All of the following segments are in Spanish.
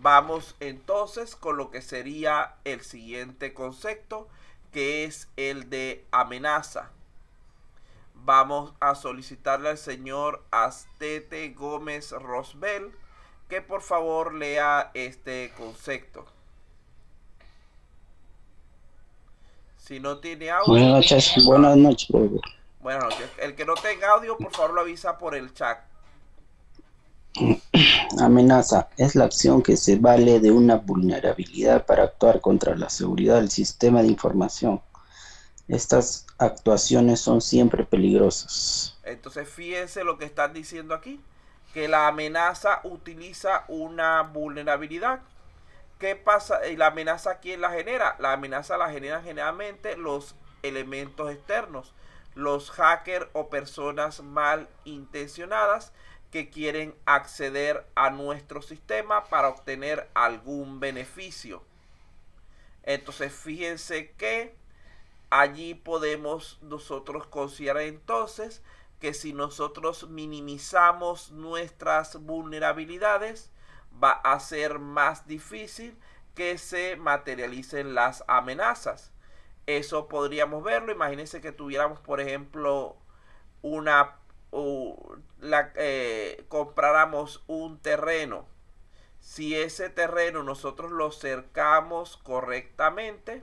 Vamos entonces con lo que sería el siguiente concepto, que es el de amenaza. Vamos a solicitarle al señor Astete Gómez Rosbel que por favor lea este concepto. Si no tiene audio, Buenas noches, profesor. buenas noches. El que no tenga audio, por favor lo avisa por el chat. Amenaza es la acción que se vale de una vulnerabilidad para actuar contra la seguridad del sistema de información. Estas actuaciones son siempre peligrosas. Entonces fíjense lo que están diciendo aquí, que la amenaza utiliza una vulnerabilidad. ¿Qué pasa? ¿Y la amenaza quién la genera? La amenaza la generan generalmente los elementos externos, los hackers o personas mal intencionadas que quieren acceder a nuestro sistema para obtener algún beneficio. Entonces fíjense que allí podemos nosotros considerar entonces que si nosotros minimizamos nuestras vulnerabilidades, va a ser más difícil que se materialicen las amenazas. Eso podríamos verlo. Imagínense que tuviéramos, por ejemplo, una compráramos un terreno. Si ese terreno nosotros lo cercamos correctamente,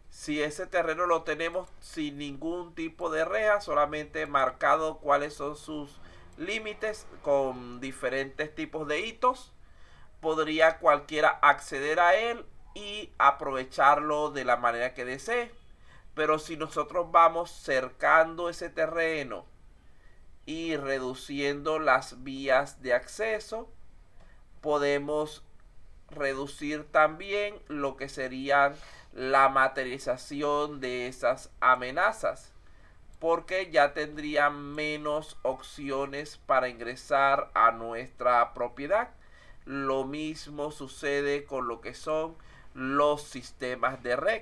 si ese terreno lo tenemos sin ningún tipo de reja, solamente marcado cuáles son sus límites con diferentes tipos de hitos, podría cualquiera acceder a él y aprovecharlo de la manera que desee. Pero si nosotros vamos cercando ese terreno y reduciendo las vías de acceso, podemos reducir también lo que serían la materialización de esas amenazas, porque ya tendrían menos opciones para ingresar a nuestra propiedad. Lo mismo sucede con lo que son los sistemas de red.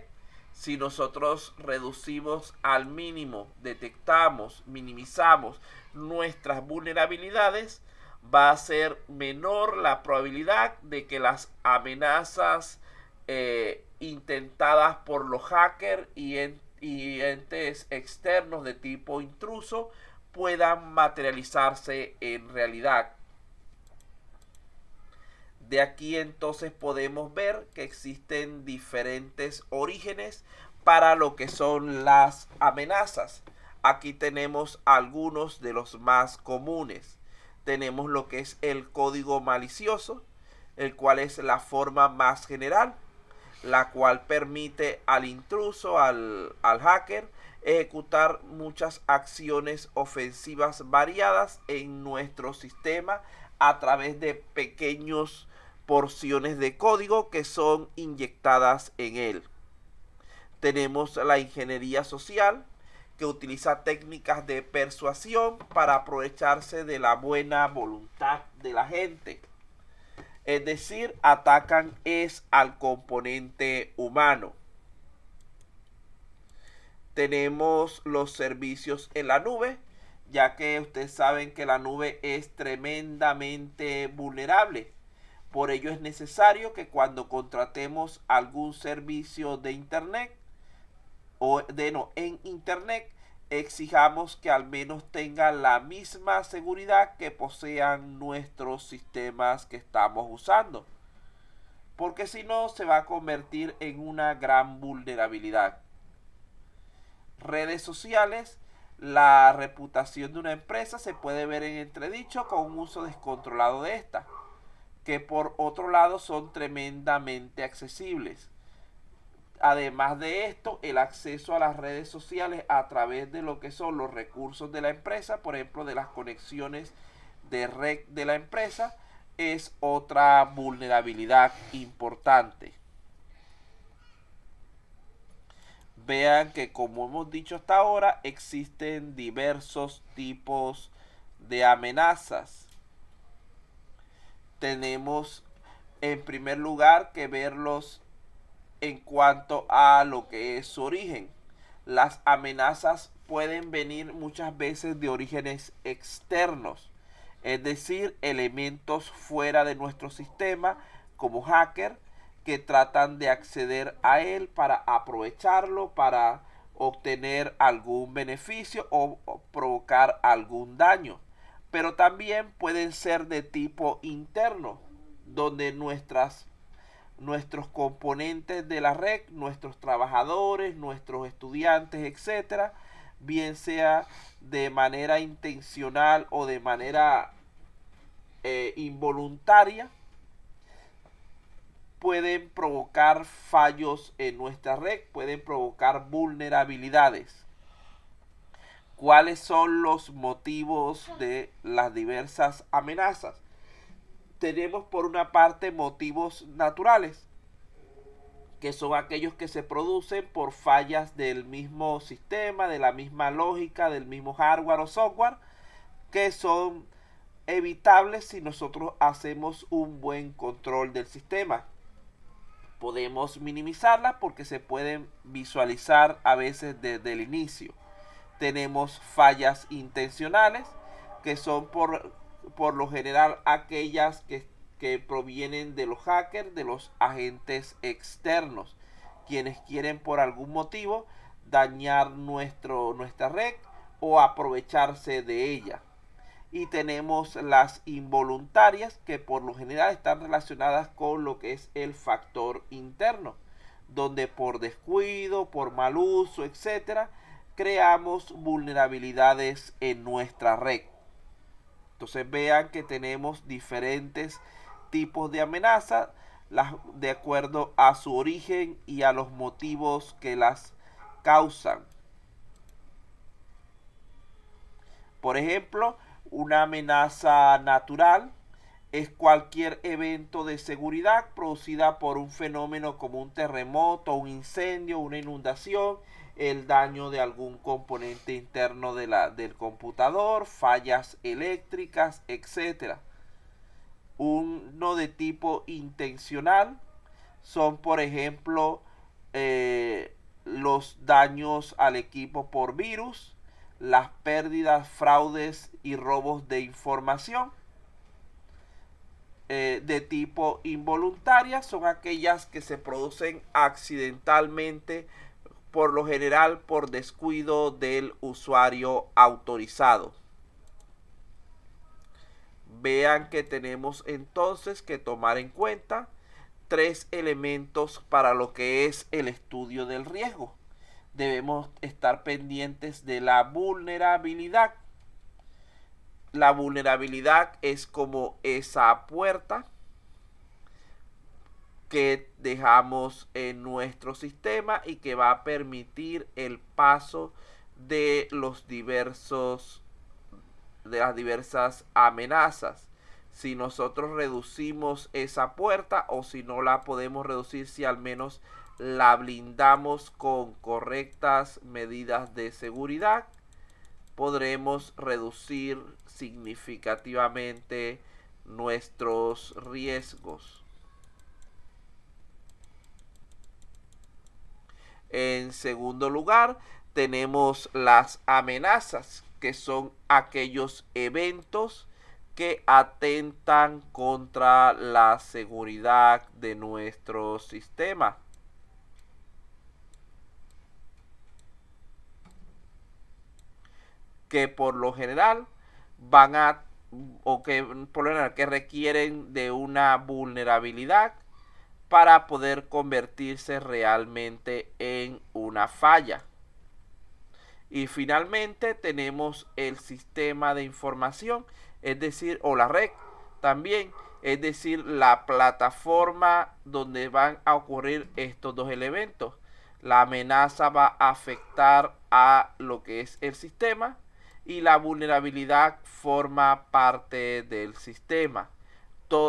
Si nosotros reducimos al mínimo, detectamos, minimizamos nuestras vulnerabilidades, va a ser menor la probabilidad de que las amenazas intentadas por los hackers y entes externos de tipo intruso puedan materializarse en realidad. De aquí entonces podemos ver que existen diferentes orígenes para lo que son las amenazas. Aquí tenemos algunos de los más comunes. Tenemos lo que es el código malicioso, el cual es la forma más general, la cual permite al intruso, al hacker, ejecutar muchas acciones ofensivas variadas en nuestro sistema a través de pequeños porciones de código que son inyectadas en él. Tenemos la ingeniería social, que utiliza técnicas de persuasión para aprovecharse de la buena voluntad de la gente. Es decir, atacan es al componente humano. Tenemos los servicios en la nube, ya que ustedes saben que la nube es tremendamente vulnerable. Por ello es necesario que cuando contratemos algún servicio de internet o de no en internet, exijamos que al menos tenga la misma seguridad que posean nuestros sistemas que estamos usando, porque si no se va a convertir en una gran vulnerabilidad. Redes sociales, la reputación de una empresa se puede ver en entredicho con un uso descontrolado de esta, que por otro lado son tremendamente accesibles. Además de esto, el acceso a las redes sociales a través de lo que son los recursos de la empresa, por ejemplo, de las conexiones de red de la empresa, es otra vulnerabilidad importante. Vean que, como hemos dicho hasta ahora, existen diversos tipos de amenazas. Tenemos en primer lugar que verlos en cuanto a lo que es su origen. Las amenazas pueden venir muchas veces de orígenes externos, es decir, elementos fuera de nuestro sistema como hacker que tratan de acceder a él para aprovecharlo, para obtener algún beneficio o provocar algún daño. Pero también pueden ser de tipo interno, donde nuestros componentes de la red, nuestros trabajadores, nuestros estudiantes, etcétera, bien sea de manera intencional o de manera involuntaria, pueden provocar fallos en nuestra red, pueden provocar vulnerabilidades. ¿Cuáles son los motivos de las diversas amenazas? Tenemos por una parte motivos naturales, que son aquellos que se producen por fallas del mismo sistema, de la misma lógica, del mismo hardware o software, que son evitables si nosotros hacemos un buen control del sistema. Podemos minimizarlas porque se pueden visualizar a veces desde el inicio. Tenemos fallas intencionales, que son por lo general aquellas que provienen de los hackers, de los agentes externos, quienes quieren por algún motivo dañar nuestra red o aprovecharse de ella. Y tenemos las involuntarias, que por lo general están relacionadas con lo que es el factor interno, donde por descuido, por mal uso, etcétera, creamos vulnerabilidades en nuestra red. Entonces vean que tenemos diferentes tipos de amenazas de acuerdo a su origen y a los motivos que las causan. Por ejemplo, una amenaza natural es cualquier evento de seguridad producida por un fenómeno como un terremoto, un incendio, una inundación, el daño de algún componente interno del computador, fallas eléctricas, etc. Uno de tipo intencional son, por ejemplo, los daños al equipo por virus, las pérdidas, fraudes y robos de información. De tipo involuntaria son aquellas que se producen accidentalmente, por lo general por descuido del usuario autorizado. Vean que tenemos entonces que tomar en cuenta 3 elementos para lo que es el estudio del riesgo. Debemos estar pendientes de la vulnerabilidad. La vulnerabilidad es como esa puerta que dejamos en nuestro sistema y que va a permitir el paso de las diversas amenazas. Si nosotros reducimos esa puerta, o si no la podemos reducir, si al menos la blindamos con correctas medidas de seguridad, podremos reducir significativamente nuestros riesgos. En segundo lugar, tenemos las amenazas, que son aquellos eventos que atentan contra la seguridad de nuestro sistema. Que por lo general que requieren de una vulnerabilidad para poder convertirse realmente en una falla. Y finalmente tenemos el sistema de información, es decir, o la red también, es decir, la plataforma donde van a ocurrir estos dos elementos. La amenaza va a afectar a lo que es el sistema y la vulnerabilidad forma parte del sistema.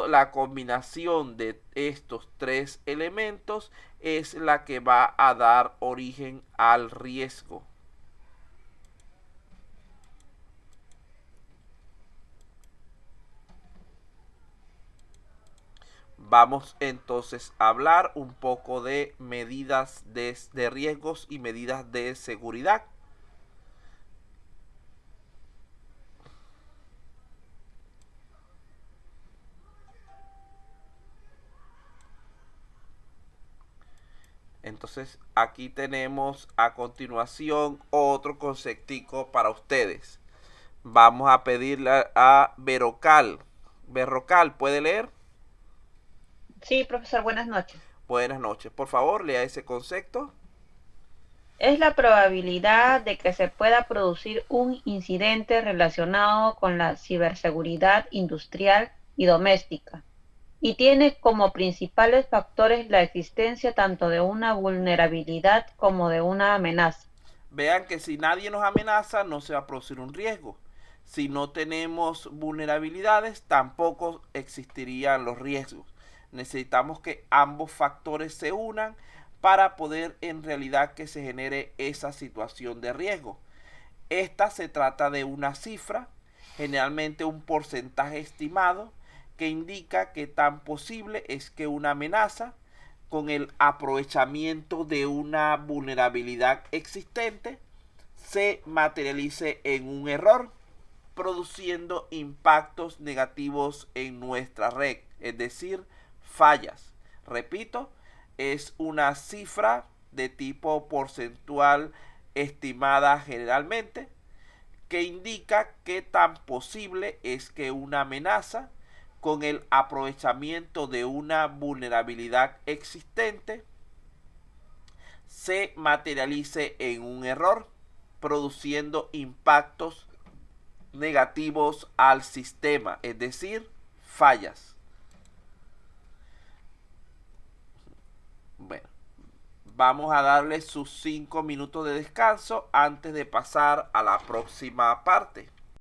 La combinación de estos 3 elementos es la que va a dar origen al riesgo. Vamos entonces a hablar un poco de medidas de riesgos y medidas de seguridad. Entonces aquí tenemos a continuación otro conceptico para ustedes. Vamos a pedirle a Berrocal. Berrocal, ¿puede leer? Sí, profesor, buenas noches. Buenas noches. Por favor, lea ese concepto. Es la probabilidad de que se pueda producir un incidente relacionado con la ciberseguridad industrial y doméstica, y tiene como principales factores la existencia tanto de una vulnerabilidad como de una amenaza. Vean que si nadie nos amenaza, no se va a producir un riesgo. Si no tenemos vulnerabilidades, tampoco existirían los riesgos. Necesitamos que ambos factores se unan para poder en realidad que se genere esa situación de riesgo. Esta se trata de una cifra, generalmente un porcentaje estimado, que indica que tan posible es que una amenaza con el aprovechamiento de una vulnerabilidad existente se materialice en un error, produciendo impactos negativos en nuestra red, es decir, fallas. Repito, es una cifra de tipo porcentual estimada generalmente que indica qué tan posible es que una amenaza con el aprovechamiento de una vulnerabilidad existente se materialice en un error, produciendo impactos negativos al sistema, es decir, fallas. Bueno, vamos a darle sus 5 minutos de descanso antes de pasar a la próxima parte.